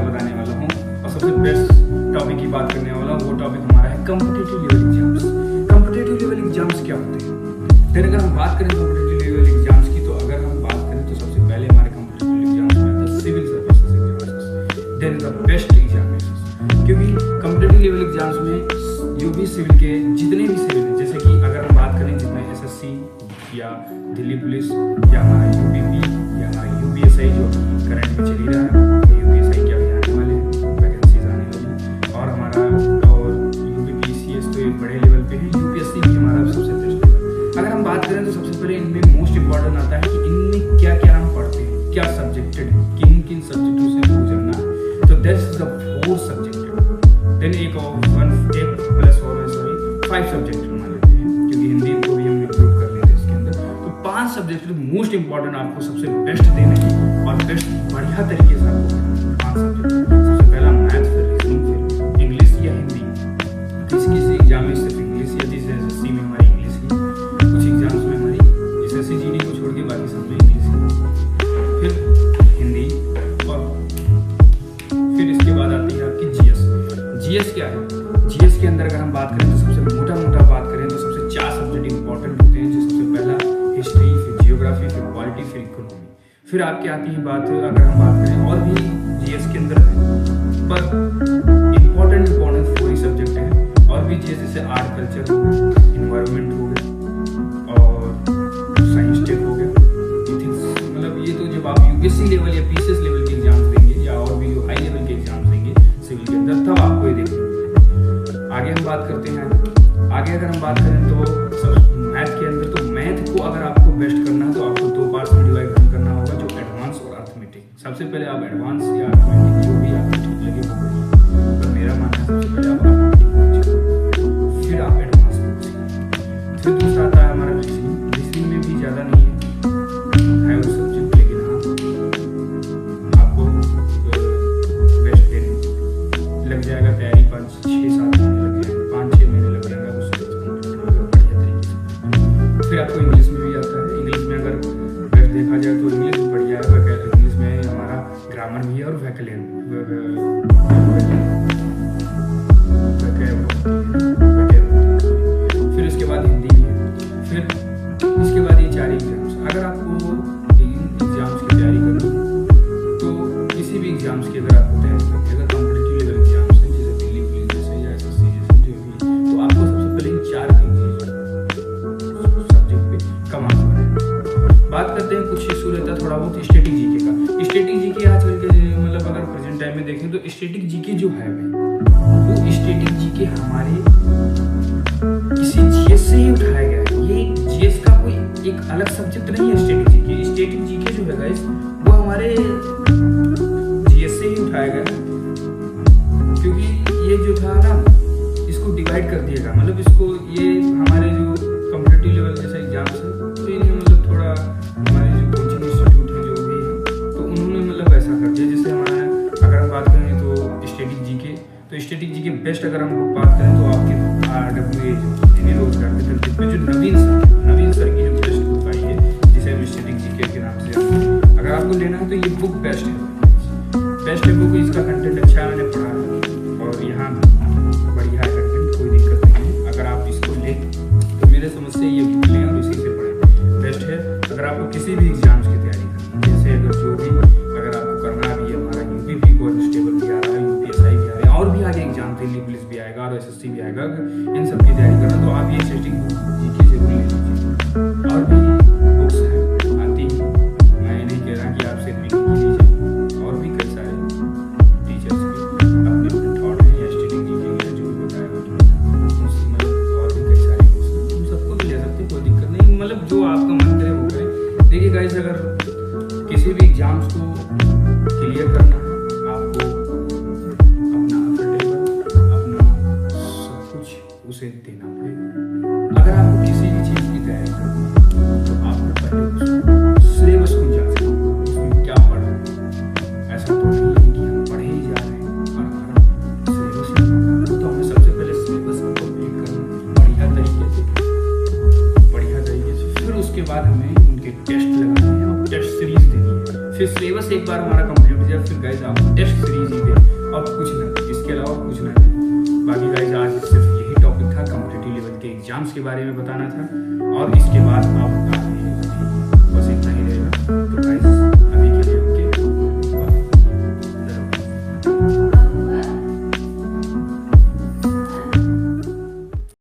का बताने वाला हूँ और सबसे बेस्ट टॉपिक की बात करने वाला हूँ। वो टॉपिक हमारा है competitive level exams. Competitive level exams क्या होते हैं? फिर अगर हम बात करें कॉम्पिटिटिव लेवल एग्जाम्स की, तो अगर हम बात करें तो सबसे पहले हमारे कॉम्पिटिटिव एग्जाम्स में आता है civil services examination, then the best examination. क्योंकि कॉम्पिटिटिव लेवल एग्जाम्स में जो भी सिविल के जितने भी सिविल, जैसे कि अगर हम बात करें जिसमें एसएससी या दिल्ली पुलिस या हमारा यूपीपी या हमारा यूपीएसआई जो करंट में चली रहा है, यूपीएसआई के अभी आने वाले हैं, वैकेंसीज आने वाली, और हमारा और यूपीपीसीएस तो एक बड़े लेवल पे है, यूपीएससी भी हमारा सबसे बेस्ट लेवल। अगर हम बात करें तो सबसे पहले इनमें मोस्ट इंपॉर्टेंट आता है कि इनमें क्या क्या हम पढ़ते हैं, क्या सब्जेक्टेड है, किन किन सब्जेक्टों से गुजरना है। तो दैट्स द 4 सब्जेक्टेड, देन एक प्लस और 5 सब्जेक्ट मान लेते हैं, क्योंकि हिंदी को भी हम इंक्लूड कर लेते हैं इसके अंदर। तो 5 सब्जेक्ट मोस्ट इंपॉर्टेंट आपको सबसे बेस्ट देने हैं और बेस्ट बढ़िया तरीके से आपको 5 सब्जेक्ट। सबसे पहला मैथ, फिर रीजनिंग, फिर इंग्लिश या हिंदी। किसी किसी एग्जाम में सिर्फ इंग्लिश या जैसे एसएससी में हमारी इंग्लिश की, कुछ एग्जाम्स में हमारी एसएससी जीडी को छोड़ के बाकी सब में इंग्लिश की, फिर हिंदी, और फिर इसके बाद आती है आपकी जीएस। जीएस क्या है? जीएस के अंदर अगर हम बात करें तो सबसे मोटा बात करें तो सबसे 4 सब्जेक्ट इंपॉर्टेंट होते हैं, जो सबसे पहला हिस्ट्री, फिर जियोग्राफी, फिर पॉलिटी, फिर इकोनॉमी। फिर आपके आती है बात, अगर हम बात करें और भी जीएस के अंदर है, पर इंपॉर्टेंट 4 ही सब्जेक्ट हैं। और भी जीएस जैसे आर्ट, कल्चर हो गया, इन्वायरमेंट हो गया, और साइंस टेक हो गया, इथिक्स। मतलब ये तो जब आप यूपीएससी लेवल या पीसीएस लेवल के एग्जाम्स देंगे या और भी जो हाई लेवल के एग्जाम्स देंगे सिविल के अंदर, तब आपको ये देखना। आगे हम बात करते हैं, आगे अगर हम बात करें तो सब मैथ के अंदर, तो मैथ को अगर आपको बेस्ट करना है तो आपको 2 पार्ट्स में डिवाइड करना होगा, जो एडवांस और अर्थमेटिक। सबसे पहले आप एडवांस या अर्थमेटिक जो भी आपको ठीक लगे वो करिए, पर मेरा मानना है सबसे पहले आप अर्थमेटिक, फिर आप एडवांस करिए। फिर दूसरा आता है हमारा रीजनिंग। रीजनिंग में भी ज़्यादा नहीं है वो सब्जेक्ट, लेकिन हाँ आपको बेस्ट देने लग जाएगा, तैयारी 5-6-7 फिर आपको इंग्लिश में भी आता है। इंग्लिश में अगर बेस्ट देखा जाए तो इंग्लिश बढ़िया है, इंग्लिश में हमारा ग्रामर भी है और फिर इसके बाद हिंदी भी है। फिर इसके बाद ये 4 एग्जाम्स। अगर आपको इन एग्जाम्स की तैयारी करनी है तो किसी भी एग्जाम्स की अगर आपको तैयारी करनी है, अगर कॉम्पिटिटिव लेवल एग्जाम्स हैं जैसे दिल्ली पुलिस जैसे या एसएससी जैसे जो भी, तो आपको सबसे पहले इन 4 बात करते हैं। कुछ इशू रहता है थोड़ा बहुत स्टैटिक जीके का। स्टैटिक जीके आजकल के मतलब अगर प्रेजेंट टाइम में देखें तो स्टैटिक जीके जो है भाई, वो स्टैटिक जीके हमारे किसी जीएस से ही उठाया गया है। ये जीएस का कोई एक अलग सब्जेक्ट नहीं है। स्टैटिक जीके, स्टैटिक जीके जो है गाइस वो हमारे जीएस से ही उठाया गया है, क्योंकि ये जो था ना इसको डिवाइड कर दिया गया, मतलब इसको ये हमारे जो कॉम्पिटिटिव लेवल जैसा एग्जाम्स है तो इन्हें मतलब थोड़ा हमारे जो कोचिंग इंस्टीट्यूट है जो भी है तो उन्होंने मतलब ऐसा कर दिया। जैसे हमारा अगर हम बात करें तो स्टैटिक जीके, तो स्टैटिक जीके बेस्ट अगर हम लोग बात करें तो आपके RWA रोजगार के तरफ में जो नवीन सर की जो बेस्ट बुक आई है, जिसे हम स्टैटिक जीके के नाम से अगर आपको लेना है तो ये बुक बेस्ट है बुक। इसका कंटेंट अच्छा है, मैंने पढ़ा है और यहाँ बढ़िया है कंटेंट, कोई दिक्कत नहीं है। अगर आप इसको लें तो मेरे समझ से ये बुक लें और इसी से पढ़ें, बेस्ट है। अगर आपको किसी भी एग्जाम्स की तैयारी करनी है, जैसे अगर जो भी अगर आपको करना भी है, हमारा यूपीपी कांस्टेबल भी आ रहा है, यूपीएसआई भी आ रहा है, और भी आगे एग्जाम दिल्ली पुलिस भी आएगा और एसएससी भी आएगा, इन सब की तैयारी करना तो आप ये स्टैटिक जीके जरूर ले लीजिए। और भी बुक्स हैं आती हैं, मैं नहीं कह रहा कि आप सिर्फ इनकी लीजिए, और भी कई सारे टीचर्स के अपने थॉट हैं या स्टैटिक जीके के जो भी बताएगा, मतलब और भी कई सारे बुक्स हैं, उन सबको भी ले सकते, कोई दिक्कत नहीं। मतलब जो आपका मन करे वो करें। देखिए गाइस, अगर किसी भी एग्जाम्स को क्लियर करना है, आपको अपना एफर्ट, अपना सब कुछ उसे देना पड़ेगा। अगर आपको किसी भी चीज़ की तैयारी करनी है तो आपको पहले सिलेबस को जांचना होगा, उसमें क्या पढ़ रहे हैं। ऐसा तो नहीं है कि हम पढ़े ही जा रहे हैं और हमारा सिलेबस ही नहीं, तो हमें सबसे पहले सिलेबस को कंप्लीट करना बढ़िया तरीके से। फिर उसके बाद हमें उनके टेस्ट लगाने हैं और टेस्ट सीरीज देनी है। फिर सिलेबस एक बार हमारा कंप्लीट हो जाए, फिर गाइस आप टेस्ट सीरीज ही दें और कुछ ना, इसके अलावा कुछ ना दें। बाकी गाइस आज सिर्फ यही टॉपिक था, कॉम्पिटिटिव लेवल के एग्जाम्स के बारे में बताना था। और इसके बाद आप